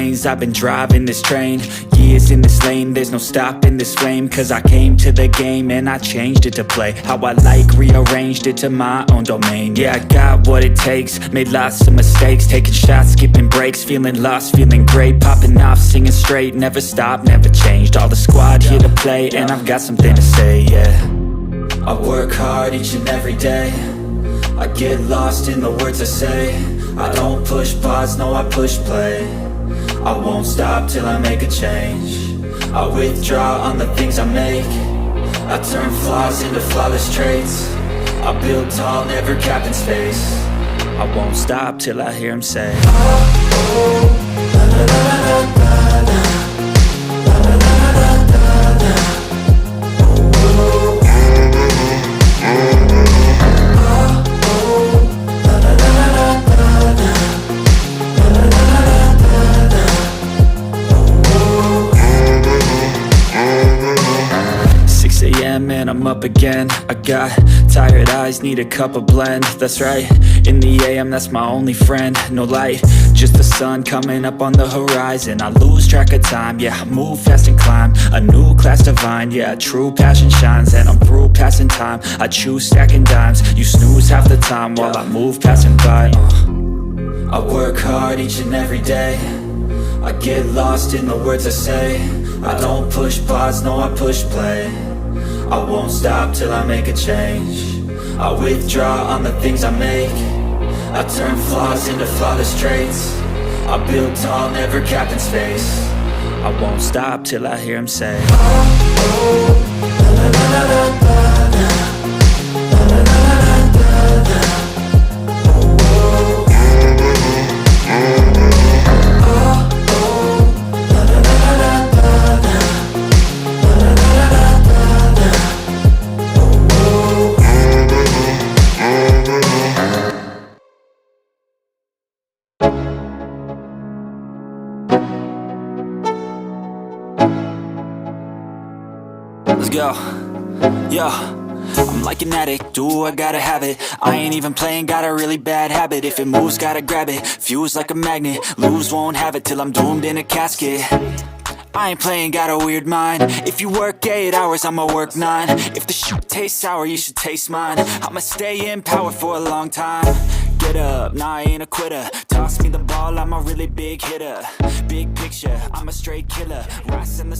lanes, I've been driving this train. Years in this lane, there's no stopping this flame. Cause I came to the game and I changed it to play how I like, rearranged it to my own domain. Yeah, I got what it takes, made lots of mistakes, taking shots, skipping breaks, feeling lost, feeling great, popping off, singing straight, never stopped, never changed. All the squad here to play, and I've got something to say, yeah. I work hard each and every day, I get lost in the words I say. I don't push pause, no, I push play. I won't stop till I make a change. I withdraw on the things I make. I turn flaws into flawless traits. I build tall, never capped in space. I won't stop till I hear him say, oh, la la la la la la, la la la la la la, oh, oh, la la la la la la, la la la la la la, oh, oh. 6 a.m. and I'm up again. I got tired eyes, need a cup of blend. That's right, in the AM, that's my only friend. No light, just the sun coming up on the horizon. I lose track of time, yeah, I move fast and climb a new class divine, yeah, true passion shines. And I'm through passing time, I choose stacking dimes. You snooze half the time while I move passing by. I work hard each and every day, I get lost in the words I say. I don't push pause, no, I push play. I won't stop till I make a change. I withdraw on the things I make. I turn flaws into flawless traits. I build tall, never capped in space. I won't stop till I hear him say, oh, oh, la la la la la la, la la la la la la, oh, oh, oh, oh, la la la la la la, la la la la la la, oh, oh. Let's go, yo. I'm like an addict, do I gotta have it. I ain't even playing, got a really bad habit. If it moves, gotta grab it, fuse like a magnet. Lose, won't have it till I'm doomed in a casket. I ain't playing, got a weird mind. If you work 8 hours, I'ma work 9. If the shit tastes sour, you should taste mine. I'ma stay in power for a long time. Get up, nah, I ain't a quitter. Toss me the ball, I'm a really big hitter. Big picture, I'm a straight killer. Rise in the